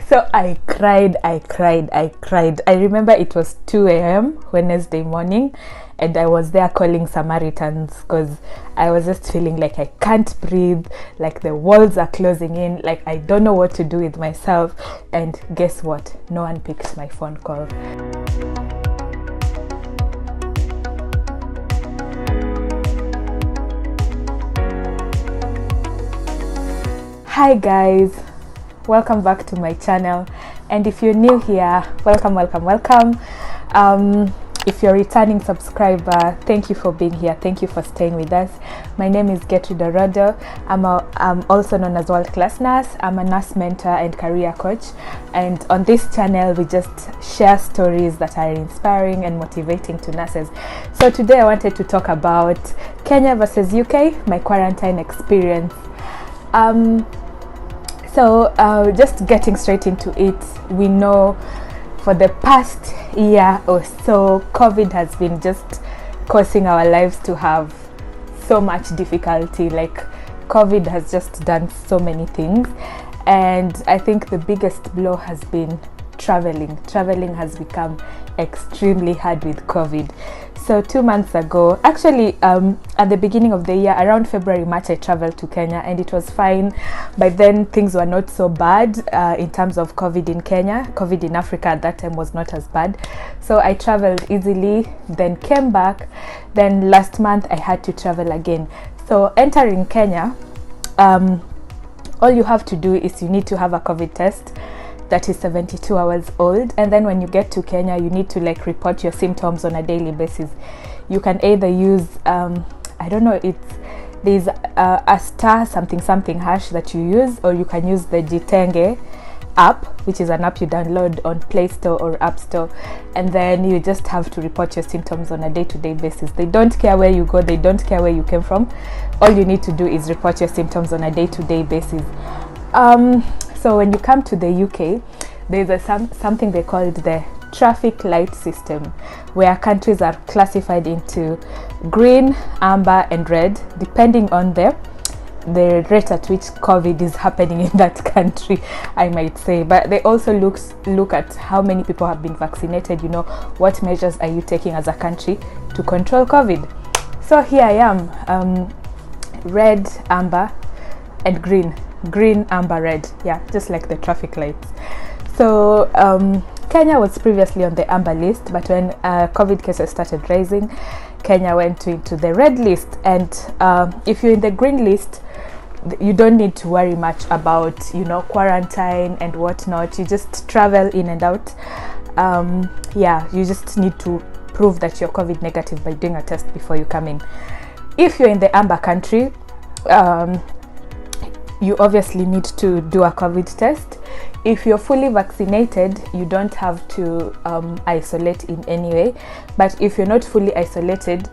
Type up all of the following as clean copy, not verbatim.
So I cried. I remember it was 2 a.m. Wednesday morning, and I was there calling Samaritans because I was just feeling like I can't breathe, like the walls are closing in, like I don't know what to do with myself. And guess what? No one picked my phone call. Hi guys, welcome back to my channel, and if you're new here, welcome. If you're a returning subscriber, thank you for being here, thank you for staying with us. My name is Rodo. I'm also known as World Class Nurse. I'm a nurse mentor and career coach, and on this channel we just share stories that are inspiring and motivating to nurses. So today I wanted to talk about Kenya versus UK, my quarantine experience. So just getting straight into it, we know for the past year or so, COVID has been just causing our lives to have so much difficulty. Like COVID has just done so many things, and I think the biggest blow has been traveling. Traveling has become extremely hard with COVID. So 2 months ago, actually at the beginning of the year, around February, March, I traveled to Kenya and it was fine. By then things were not so bad in terms of COVID in Kenya. COVID in Africa at that time was not as bad. So I traveled easily, then came back. Then last month I had to travel again. So entering Kenya, all you have to do is you need to have a COVID test that is 72 hours old, and then when you get to Kenya you need to like report your symptoms on a daily basis. You can either use I don't know, there's a star something hash that you use, or you can use the Jitenge app, which is an app you download on Play Store or App Store, and then you just have to report your symptoms on a day-to-day basis. They don't care where you go, they don't care where you came from. All you need to do is report your symptoms on a day-to-day basis. So when you come to the UK, there's something they call the traffic light system, where countries are classified into green, amber and red, depending on the rate at which COVID is happening in that country, I might say. But they also look at how many people have been vaccinated. You know, what measures are you taking as a country to control COVID? So here I am, red, amber and green, amber, red, yeah, just like the traffic lights. So Kenya was previously on the amber list, but when COVID cases started rising, Kenya went into the red list. And if you're in the green list, you don't need to worry much about, you know, quarantine and whatnot. You just travel in and out. Yeah, you just need to prove that you're COVID negative by doing a test before you come in. If you're in the amber country, you obviously need to do a COVID test. If you're fully vaccinated, you don't have to isolate in any way. But if you're not fully vaccinated,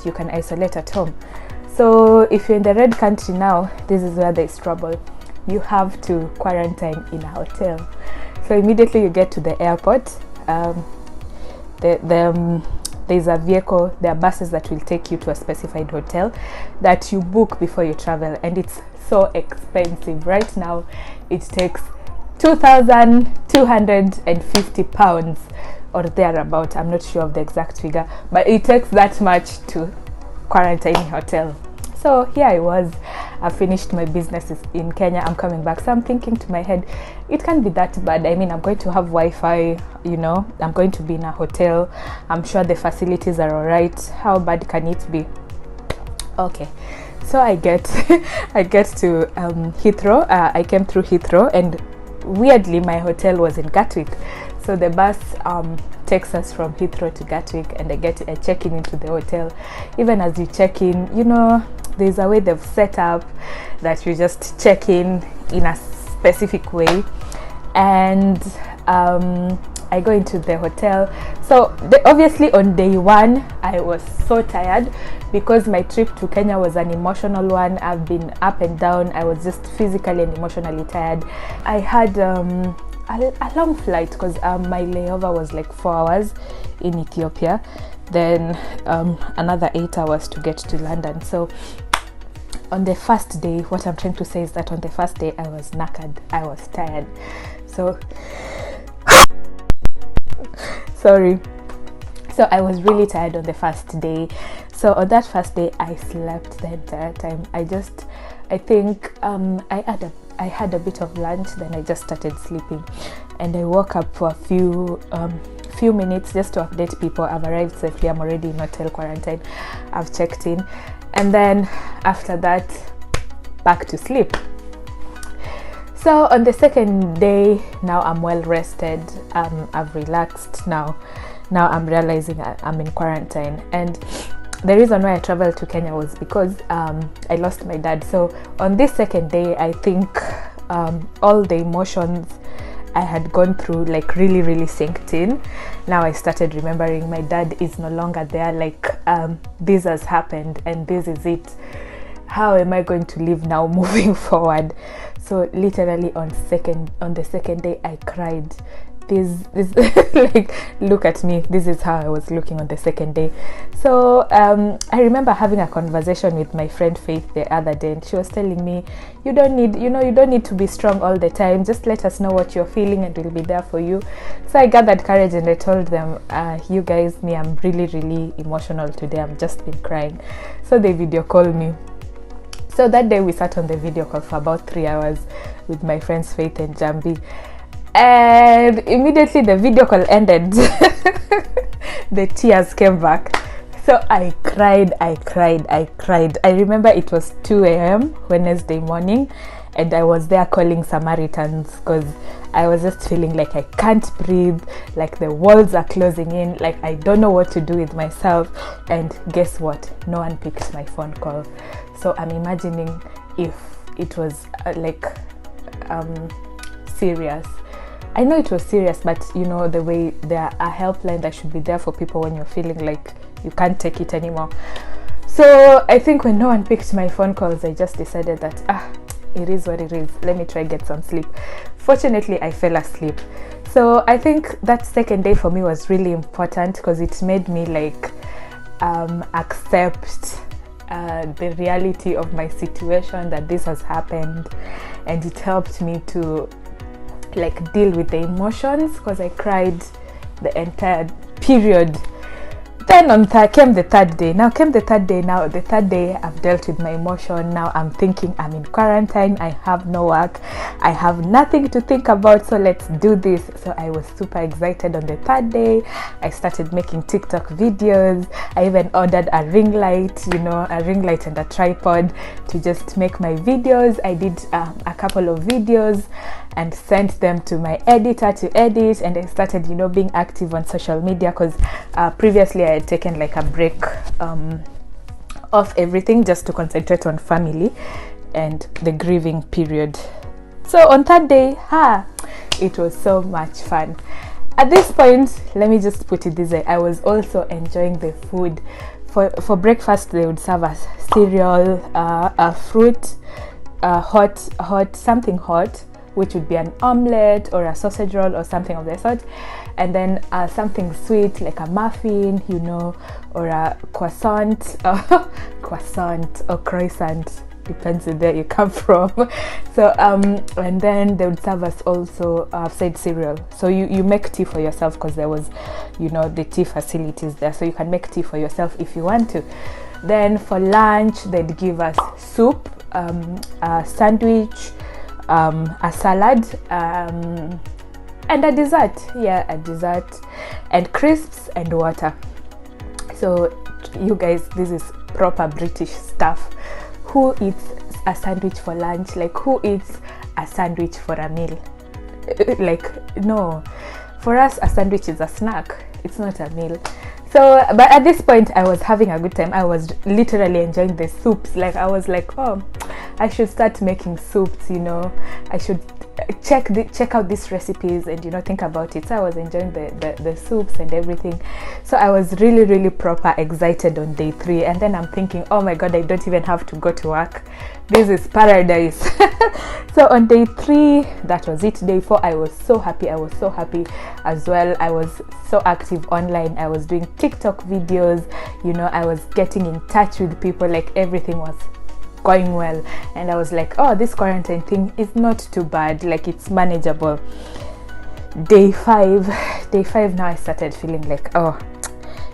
you can isolate at home. So if you're in the red country now, this is where there's trouble. You have to quarantine in a hotel. So immediately you get to the airport, there's a vehicle, there are buses that will take you to a specified hotel that you book before you travel, and it's so expensive. Right now it takes £2,250 or thereabout. I'm not sure of the exact figure, but it takes that much to quarantine a hotel. So here I was, I finished my businesses in Kenya, I'm coming back. So I'm thinking to my head, it can't be that bad. I mean, I'm going to have Wi-Fi, you know, I'm going to be in a hotel, I'm sure the facilities are all right. How bad can it be? Okay, so I get to Heathrow. I came through Heathrow, and weirdly my hotel was in Gatwick. So the bus takes us from Heathrow to Gatwick, and I check into the hotel. Even as you check in, you know, there's a way they've set up that you just check in a specific way. And I go into the hotel. So obviously on day one I was so tired because my trip to Kenya was an emotional one. I've been up and down. I was just physically and emotionally tired. I had a long flight because my layover was like 4 hours in Ethiopia, then another 8 hours to get to London. So on the first day, what I'm trying to say is that on the first day I was knackered, I was tired. So sorry. So I was really tired on the first day. So on that first day I slept the entire time. I think I had a bit of lunch, then I just started sleeping, and I woke up for a few minutes just to update people. I've arrived safely, I'm already in hotel quarantine, I've checked in, and then after that back to sleep. So on the second day, now I'm well rested, I've relaxed. Now I'm realizing I'm in quarantine, and the reason why I traveled to Kenya was because I lost my dad. So on this second day, I think all the emotions I had gone through like really synced in. Now I started remembering my dad is no longer there, like this has happened and this is it. How am I going to live now moving forward? So literally on the second day I cried. This like, look at me, this is how I was looking on the second day. So I remember having a conversation with my friend Faith the other day, and she was telling me, you don't need to be strong all the time, just let us know what you're feeling and we'll be there for you. So I gathered courage and I told them, you guys, I'm really emotional today, I've just been crying. So they video called me. So that day we sat on the video call for about 3 hours with my friends Faith and Jambi. And immediately the video call ended. The tears came back. So I cried. I remember it was 2 a.m. Wednesday morning, and I was there calling Samaritans because I was just feeling like I can't breathe, like the walls are closing in, like I don't know what to do with myself. And guess what? No one picked my phone call. So I'm imagining if it was serious. I know it was serious, but the way there are helpline that should be there for people when you're feeling like you can't take it anymore. So I think when no one picked my phone calls, I just decided that it is what it is, let me try get some sleep. Fortunately I fell asleep. So I think that second day for me was really important because it made me like accept the reality of my situation, that this has happened, and it helped me to like deal with the emotions because I cried the entire period. Then came the third day. Now the third day I've dealt with my emotion. Now I'm thinking I'm in quarantine, I have no work, I have nothing to think about, so let's do this. So I was super excited on the third day. I started making TikTok videos. I even ordered a ring light and a tripod to just make my videos. I did a couple of videos and sent them to my editor to edit, and I started being active on social media because previously I had taken like a break off everything just to concentrate on family and the grieving period. So on third day, it was so much fun. At this point, let me just put it this way, I was also enjoying the food. For breakfast they would serve us cereal, a fruit, something hot, which would be an omelette or a sausage roll or something of the sort, and then something sweet like a muffin, or a croissant or croissant, depends on where you come from. So and then they would serve us also said cereal. So you make tea for yourself because there was the tea facilities there, so you can make tea for yourself if you want to. Then for lunch they'd give us soup, a sandwich, a salad, and a dessert, and crisps and water. So you guys, this is proper British stuff. Who eats a sandwich for lunch? Like, who eats a sandwich for a meal? Like, no, for us a sandwich is a snack, it's not a meal. So but at this point I was having a good time. I was literally enjoying the soups. Like, I was like, I should start making soups, I should check out these recipes and think about it. So I was enjoying the soups and everything. So I was really proper excited on day 3, and then I'm thinking, oh my god, I don't even have to go to work, this is paradise. So on day 3, that was it. Day 4, I was so happy as well. I was so active online. I was doing TikTok videos, I was getting in touch with people. Like, everything was going well, and I was like, oh, this quarantine thing is not too bad, like it's manageable. Day five now I started feeling like, oh,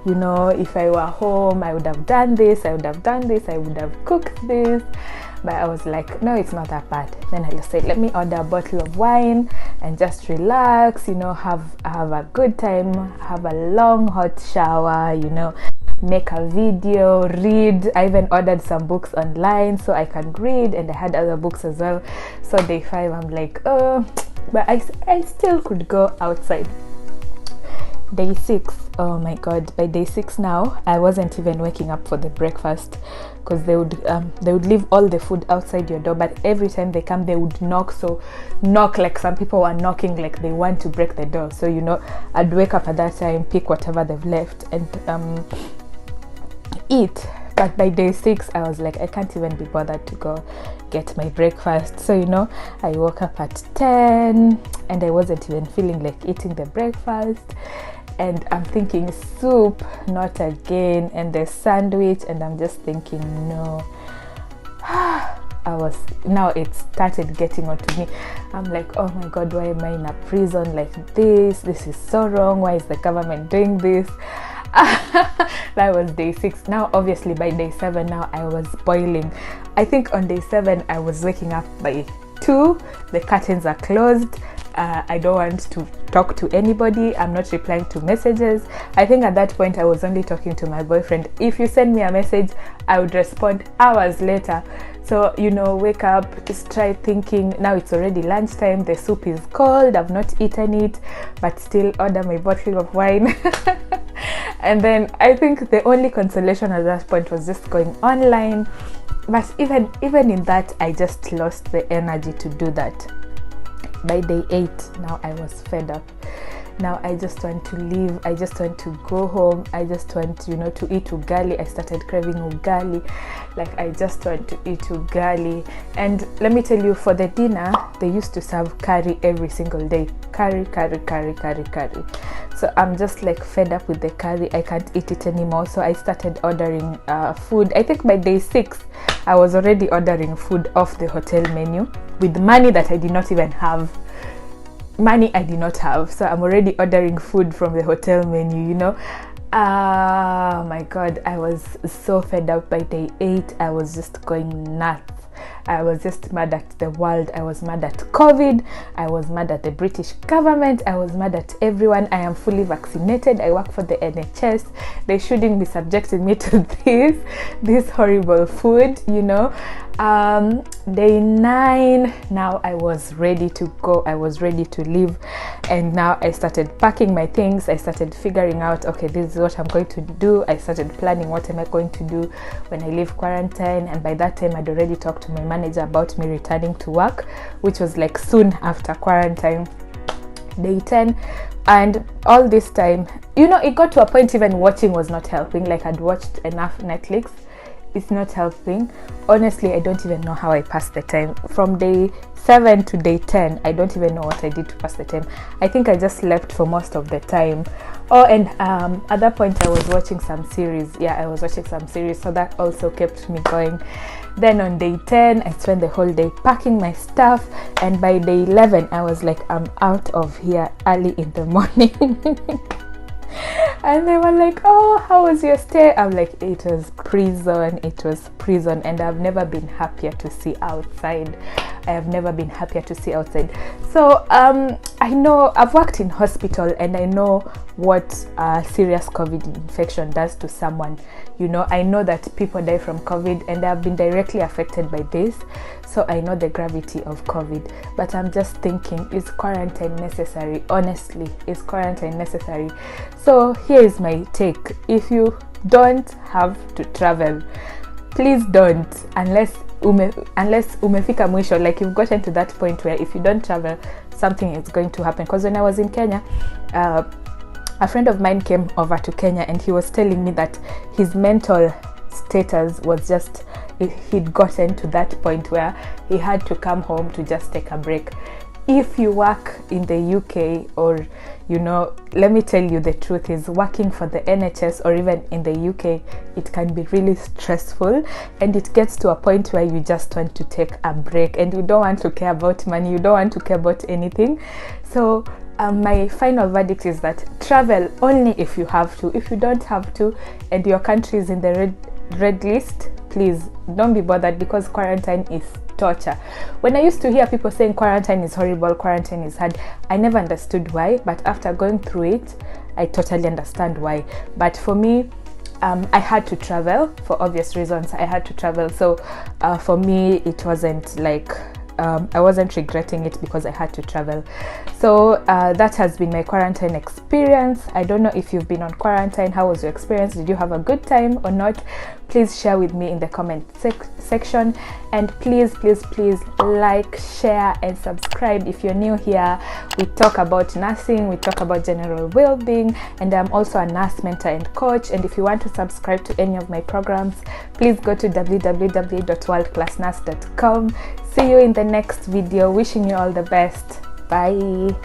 you know, if I were home I would have done this, I would have cooked this. But I was like, no, it's not that bad. Then I just said, let me order a bottle of wine and just relax, you know, have a good time, have a long hot shower, you know, make a video, read. I even ordered some books online so I can read, and I had other books as well. So day 5 I'm like, oh, but I still could go outside. Day 6, oh my god, by day 6 now I wasn't even waking up for the breakfast, because they would leave all the food outside your door, but every time they come they would knock like some people were knocking like they want to break the door. So, you know, I'd wake up at that time, pick whatever they've left and eat. But by day 6 I was like, I can't even be bothered to go get my breakfast. So, you know, I woke up at 10 and I wasn't even feeling like eating the breakfast, and I'm thinking soup, not again, and the sandwich, and I'm just thinking no. Now it started getting onto me. I'm like, oh my god, why am I in a prison like this? This is so wrong. Why is the government doing this? That was day 6. Now obviously by day 7 now I was boiling. I think on day 7 I was waking up by 2, the curtains are closed, I don't want to talk to anybody, I'm not replying to messages. I think at that point I was only talking to my boyfriend. If you send me a message I would respond hours later. So, you know, wake up, just try thinking, now it's already lunchtime, the soup is cold, I've not eaten it, but still order my bottle of wine. And then I think the only consolation at that point was just going online. But even in that, I just lost the energy to do that. By day 8, now I was fed up. Now I just want to leave, I just want to go home, I just want, you know, to eat ugali. I started craving ugali, like I just want to eat ugali. And let me tell you, for the dinner they used to serve curry every single day, curry. So I'm just like fed up with the curry, I can't eat it anymore. So I started ordering food. I think by day 6 I was already ordering food off the hotel menu with money that I did not even have. So I'm already ordering food from the hotel menu, you know. Oh my god, I was so fed up. By day 8 I was just going nuts. I was just mad at the world. I was mad at COVID. I was mad at the British government. I was mad at everyone. I am fully vaccinated. I work for the NHS. They shouldn't be subjecting me to this horrible food, you know. Day 9, now I was ready to go. I was ready to leave, and now I started packing my things. I started figuring out, okay, this is what I'm going to do. I started planning, what am I going to do when I leave quarantine. And by that time I'd already talked to my manager about me returning to work, which was like soon after quarantine. Day 10, and all this time, you know, it got to a point even watching was not helping. Like I'd watched enough Netflix, it's not helping. Honestly, I don't even know how I passed the time. From day 7 to day 10, I don't even know what I did to pass the time. I think I just slept for most of the time. Oh, and at that point I was watching some series. Yeah, I was watching some series, so that also kept me going. Then on day 10 I spent the whole day packing my stuff, and by day 11 I was like, I'm out of here early in the morning. And they were like, oh, how was your stay? I'm like, it was prison, and I've never been happier to see outside. So I know, I've worked in hospital, and I know what serious COVID infection does to someone. You know, I know that people die from COVID, and I've been directly affected by this, so I know the gravity of COVID. But I'm just thinking, is quarantine necessary? Honestly, is quarantine necessary? So here is my take. If you don't have to travel, please don't, unless umefika mwisho, like you've gotten to that point where if you don't travel, something is going to happen. Because when I was in Kenya, a friend of mine came over to Kenya, and he was telling me that his mental status was just, he'd gotten to that point where he had to come home to just take a break. if you work in the UK, or you know, let me tell you, the truth is working for the NHS or even in the UK, it can be really stressful, and it gets to a point where you just want to take a break and you don't want to care about money, you don't want to care about anything. So my final verdict is that travel only if you have to. If you don't have to and your country is in the red list, please don't be bothered, because quarantine is torture. When I used to hear people saying quarantine is horrible, quarantine is hard, I never understood why, but after going through it, I totally understand why. But for me, I had to travel for obvious reasons. I had to travel, so for me it wasn't like I wasn't regretting it because I had to travel. So that has been my quarantine experience. I don't know if you've been on quarantine. How was your experience? Did you have a good time or not? Please share with me in the comment section, and please like, share and subscribe if you're new here. We talk about nursing, we talk about general well-being, and I'm also a nurse mentor and coach. And if you want to subscribe to any of my programs, please go to www.worldclassnurse.com. See you in the next video. Wishing you all the best. Bye.